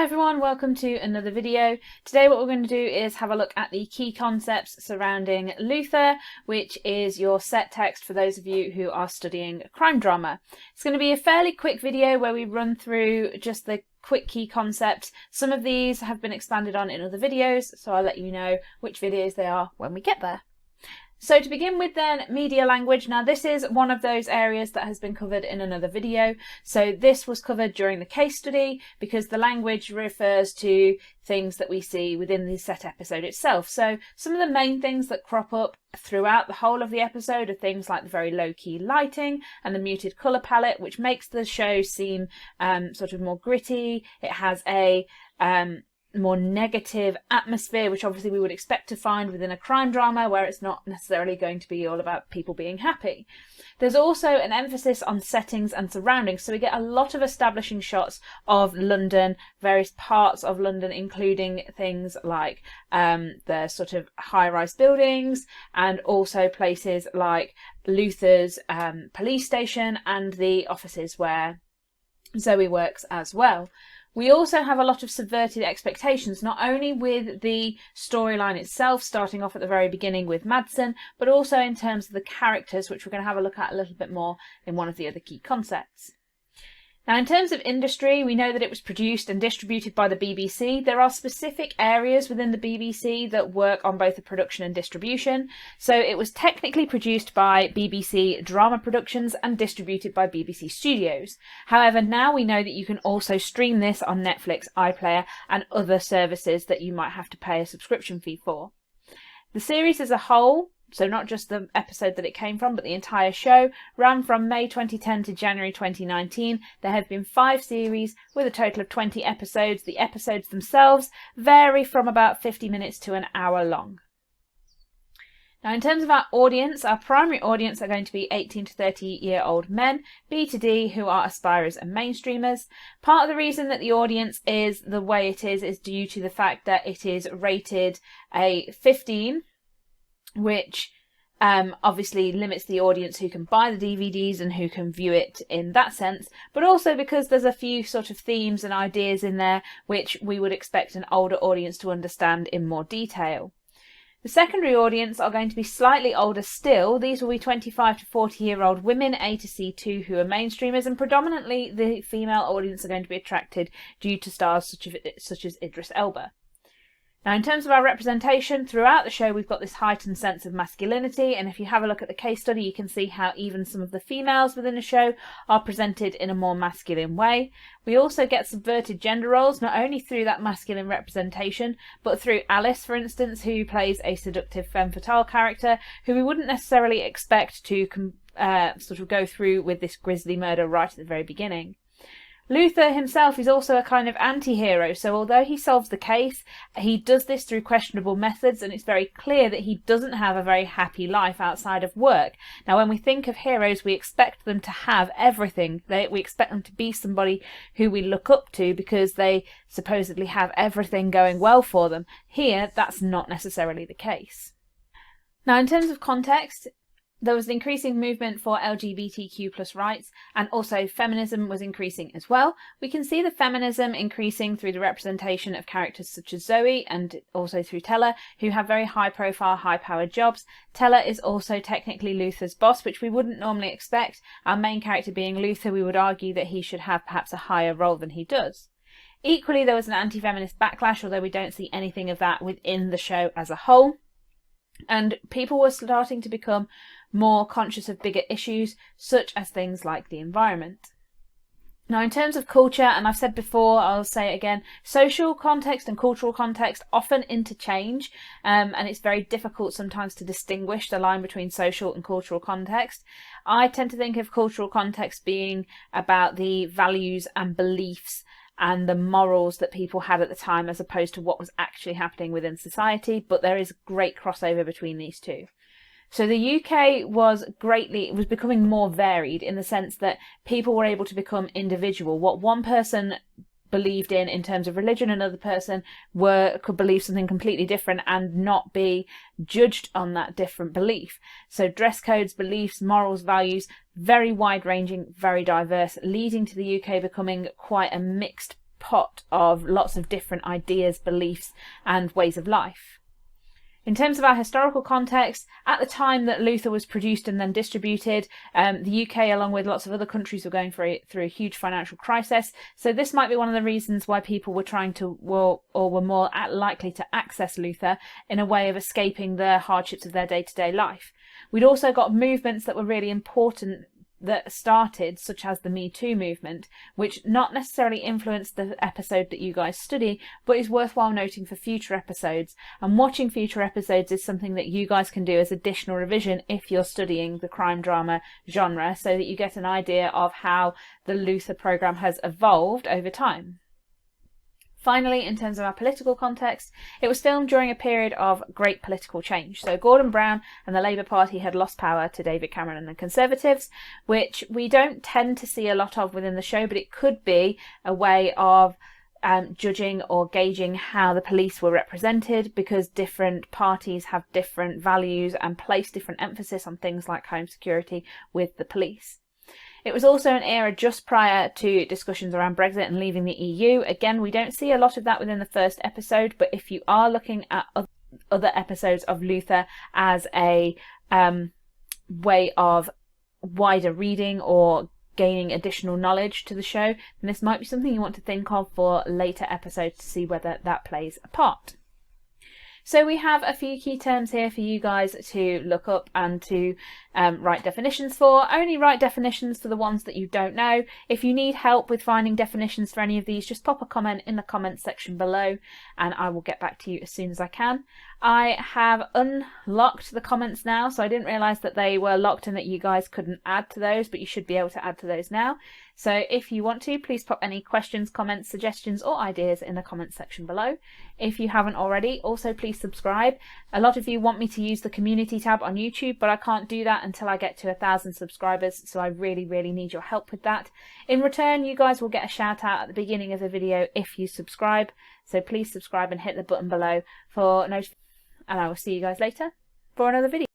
everyone, welcome to another video. Today what we're going to do is have a look at the key concepts surrounding Luther, which is your set text for those of you who are studying crime drama. It's going to be a fairly quick video where we run through just the quick key concepts. Some of these have been expanded on in other videos, so I'll let you know which videos they are when we get there. So to begin with then, media language. Now this is one of those areas that has been covered in another video. So this was covered during the case study because the language refers to things that we see within the set episode itself. So some of the main things that crop up throughout the whole of the episode are things like the very low-key lighting and the muted colour palette, which makes the show seem sort of more gritty. It has a more negative atmosphere, which obviously we would expect to find within a crime drama where it's not necessarily going to be all about people being happy. There's also an emphasis on settings and surroundings, so we get a lot of establishing shots of London, various parts of London, including things like the sort of high-rise buildings and also places like Luther's police station and the offices where Zoe works as well. We also have a lot of subverted expectations, not only with the storyline itself, starting off at the very beginning with Madsen, but also in terms of the characters, which we're going to have a look at a little bit more in one of the other key concepts. Now, in terms of industry, we know that it was produced and distributed by the BBC. There are specific areas within the BBC that work on both the production and distribution. So it was technically produced by BBC Drama Productions and distributed by BBC Studios. However, now we know that you can also stream this on Netflix, iPlayer, and other services that you might have to pay a subscription fee for. The series as a whole, so not just the episode that it came from, but the entire show, ran from May 2010 to January 2019. There have been 5 series with a total of 20 episodes. The episodes themselves vary from about 50 minutes to an hour long. Now, in terms of our audience, our primary audience are going to be 18 to 30-year-old men, B to D, who are aspirers and mainstreamers. Part of the reason that the audience is the way it is due to the fact that it is rated a 15, which obviously limits the audience who can buy the DVDs and who can view it in that sense, but also because there's a few sort of themes and ideas in there which we would expect an older audience to understand in more detail. The secondary audience are going to be slightly older still. These will be 25 to 40-year-old women, A to C2, who are mainstreamers, and predominantly the female audience are going to be attracted due to stars such as Idris Elba. Now, in terms of our representation, throughout the show we've got this heightened sense of masculinity, and if you have a look at the case study you can see how even some of the females within the show are presented in a more masculine way. We also get subverted gender roles, not only through that masculine representation, but through Alice, for instance, who plays a seductive femme fatale character who we wouldn't necessarily expect to sort of go through with this grisly murder right at the very beginning. Luther himself is also a kind of anti-hero, so although he solves the case, he does this through questionable methods, and it's very clear that he doesn't have a very happy life outside of work. Now, when we think of heroes, we expect them to have everything. We expect them to be somebody who we look up to because they supposedly have everything going well for them. Here, that's not necessarily the case. Now, in terms of context, there was an increasing movement for LGBTQ+ rights, and also feminism was increasing as well. We can see the feminism increasing through the representation of characters such as Zoe and also through Teller, who have very high-profile, high-powered jobs. Teller is also technically Luther's boss, which we wouldn't normally expect. Our main character being Luther, we would argue that he should have perhaps a higher role than he does. Equally, there was an anti-feminist backlash, although we don't see anything of that within the show as a whole. And people were starting to become more conscious of bigger issues, such as things like the environment. Now, in terms of culture, and I've said before, I'll say it again, social context and cultural context often interchange, and it's very difficult sometimes to distinguish the line between social and cultural context. I tend to think of cultural context being about the values and beliefs and the morals that people had at the time as opposed to what was actually happening within society, but there is great crossover between these two. So the UK was becoming more varied in the sense that people were able to become individual. What one person believed in terms of religion, another person could believe something completely different and not be judged on that different belief. So dress codes, beliefs, morals, values, very wide-ranging, very diverse, leading to the UK becoming quite a mixed pot of lots of different ideas, beliefs, and ways of life. In terms of our historical context, at the time that Luther was produced and then distributed, the UK, along with lots of other countries, were going through a huge financial crisis. So this might be one of the reasons why people were trying to, or were more likely to access Luther in a way of escaping the hardships of their day-to-day life. We'd also got movements that were really important that started, such as the Me Too movement, which not necessarily influenced the episode that you guys study, but is worthwhile noting for future episodes. And watching future episodes is something that you guys can do as additional revision if you're studying the crime drama genre, so that you get an idea of how the Luther programme has evolved over time. Finally, in terms of our political context, it was filmed during a period of great political change. So Gordon Brown and the Labour Party had lost power to David Cameron and the Conservatives, which we don't tend to see a lot of within the show, but it could be a way of judging or gauging how the police were represented, because different parties have different values and place different emphasis on things like home security with the police. It was also an era just prior to discussions around Brexit and leaving the EU. Again, we don't see a lot of that within the first episode, but if you are looking at other episodes of Luther as a way of wider reading or gaining additional knowledge to the show, then this might be something you want to think of for later episodes to see whether that plays a part. So we have a few key terms here for you guys to look up and to write definitions for. Only write definitions for the ones that you don't know. If you need help with finding definitions for any of these, just pop a comment in the comments section below and I will get back to you as soon as I can. I have unlocked the comments now, so I didn't realise that they were locked and that you guys couldn't add to those, but you should be able to add to those now. So if you want to, please pop any questions, comments, suggestions or ideas in the comments section below. If you haven't already, also please subscribe. A lot of you want me to use the community tab on YouTube, but I can't do that until I get to 1,000 subscribers, so I really need your help with that. In return, you guys will get a shout out at the beginning of the video if you subscribe, so please subscribe and hit the button below for notifications, and I will see you guys later for another video.